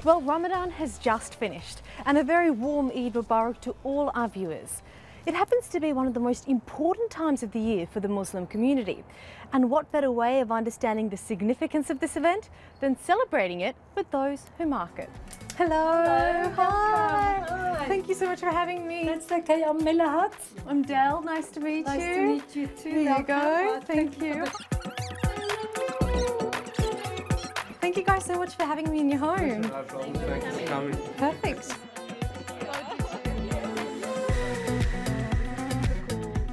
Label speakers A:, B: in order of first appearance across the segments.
A: Well, Ramadan has just finished, and a very warm Eid Mubarak to all our viewers. It happens to be one of the most important times of the year for the Muslim community. And what better way of understanding the significance of this event than celebrating it with those who mark it. Hello.
B: Hello.
A: Hi.
B: Hi.
A: Thank you so much for having me.
B: That's okay. I'm Melahat.
A: I'm Del. Nice to meet you.
B: Nice to meet you too.
A: Here you go. Thank you. Thank you guys so much for having me in your home.
C: No problem. Thanks for coming.
A: Perfect.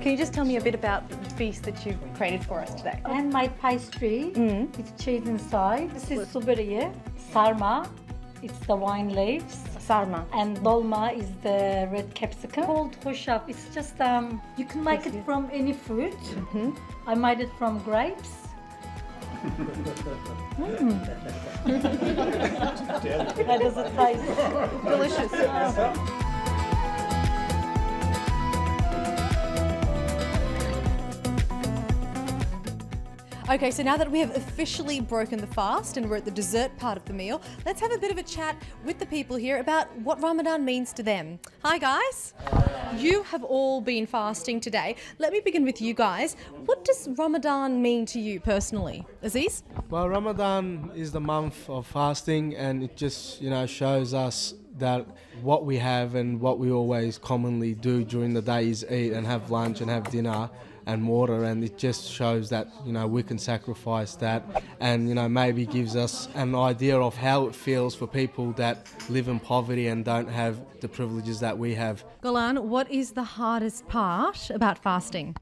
A: Can you just tell me a bit about the feast that you've created for us today?
B: And my pastry with cheese inside. This is subariye, sarma. It's the wine leaves.
A: Sarma.
B: And dolma is the red capsicum. Called hoshaf. It's just you can make it from any fruit. I made it from grapes. How does it taste?
A: Delicious. Okay, so now that we have officially broken the fast and we're at the dessert part of the meal, let's have a bit of a chat with the people here about what Ramadan means to them. Hi guys. You have all been fasting today. Let me begin with you guys. What does Ramadan mean to you personally? Aziz?
C: Well, Ramadan is the month of fasting, and it just, shows us that what we have and what we always commonly do during the day is eat and have lunch and have dinner and water, and it just shows that we can sacrifice that, and maybe gives us an idea of how it feels for people that live in poverty and don't have the privileges that we have.
A: Golan, what is the hardest part about fasting?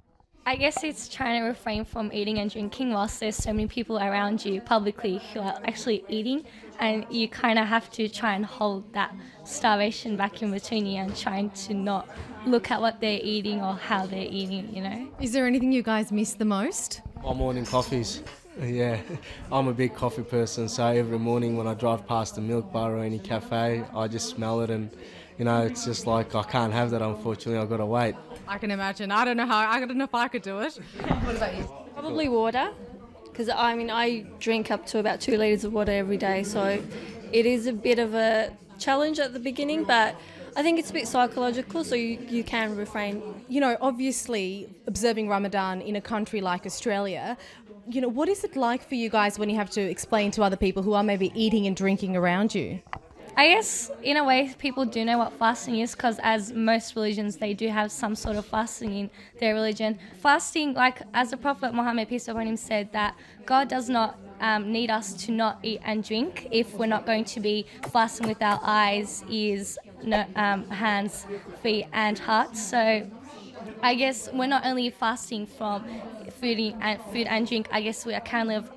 D: I guess it's trying to refrain from eating and drinking whilst there's so many people around you publicly who are actually eating, and you kind of have to try and hold that starvation back in between you and trying to not look at what they're eating or how they're eating,
A: Is there anything you guys miss the most?
C: My morning coffees. Yeah, I'm a big coffee person, so every morning when I drive past a milk bar or any cafe, I just smell it, and it's just like I can't have that, unfortunately. I've got to wait.
A: I can imagine. I don't know if I could do it. What about you?
E: Probably water, because I drink up to about 2 litres of water every day, so it is a bit of a challenge at the beginning, but I think it's a bit psychological, so you can refrain.
A: Obviously, observing Ramadan in a country like Australia, what is it like for you guys when you have to explain to other people who are maybe eating and drinking around you?
D: I guess in a way people do know what fasting is, because as most religions they do have some sort of fasting in their religion. Fasting, like as the Prophet Muhammad, peace be upon him, said that God does not need us to not eat and drink if we're not going to be fasting with our eyes, ears, hands, feet and heart. So I guess we're not only fasting from food and drink, I guess we are kind of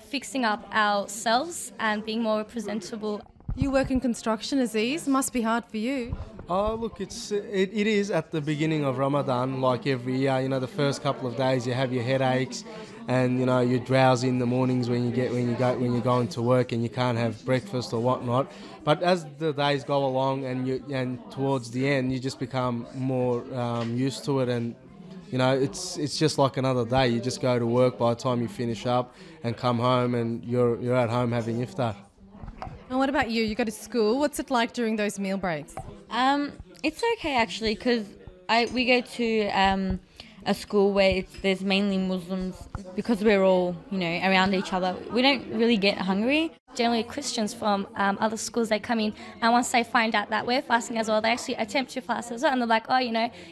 D: fixing up ourselves and being more presentable.
A: You work in construction, Aziz. Must be hard for you.
C: Oh, look, it is at the beginning of Ramadan, like every year. The first couple of days you have your headaches, and you're drowsy in the mornings when you're going to work and you can't have breakfast or whatnot. But as the days go along and towards the end, you just become more used to it, and it's just like another day. You just go to work. By the time you finish up and come home, and you're at home having iftar.
A: And what about you? You go to school. What's it like during those meal breaks?
F: It's okay actually, because we go to a school where there's mainly Muslims, because we're all around each other. We don't really get hungry.
D: Generally Christians from other schools, they come in, and once they find out that we're fasting as well, they actually attempt to fast as well, and they're like,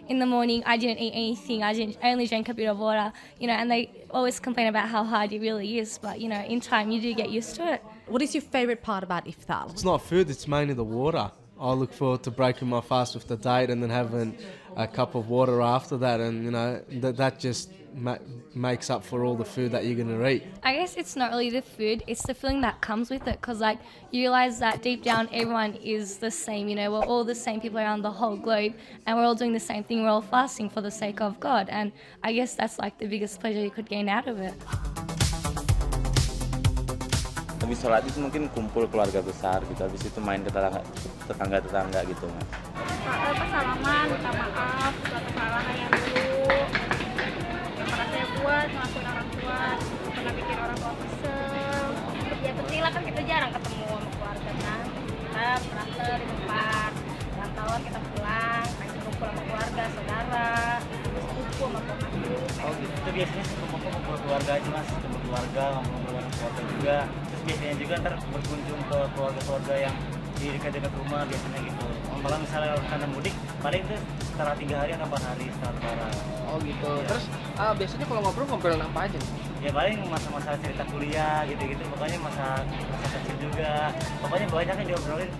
D: in the morning I didn't eat anything, I only drank a bit of water, and they always complain about how hard it really is, but in time you do get used to it.
A: What is your favourite part about iftar?
C: It's not food, it's mainly the water. I look forward to breaking my fast with the date and then having a cup of water after that, and that just makes up for all the food that you're going to eat.
D: I guess it's not really the food, it's the feeling that comes with it, because you realise that deep down everyone is the same, we're all the same people around the whole globe, and we're all doing the same thing, we're all fasting for the sake of God, and I guess that's the biggest pleasure you could gain out of it.
G: Habis sholat itu mungkin kumpul keluarga besar gitu, habis itu main ke tetangga-tetangga gitu, Mas.
H: Salaman, minta maaf atas kesalahan yang dulu yang pernah saya buat, ngelakuin orang tua, pernah bikin orang tua kesel. Ya kecil kan kita jarang ketemu sama keluarga. nganter di tempat kantor, kita pulang, lagi kumpul sama keluarga, saudara, sepupu sama temanku.
I: Oh gitu. Itu biasanya kumpul keluarga aja mas, kumpul keluarga, ngobrol dengan keluarga juga. Terus biasanya juga ntar berkunjung ke keluarga-keluarga yang di dekat-dekat rumah biasanya gitu. Kalau misalnya karena mudik, paling itu setelah 3 hari atau 4 hari setelah lebaran.
J: Oh gitu.
I: Ya.
J: Terus biasanya kalau ngobrolin apa aja nih?
I: Ya paling masa-masa cerita kuliah gitu-gitu, pokoknya masa kecil juga. Pokoknya banyak yang diobrolin.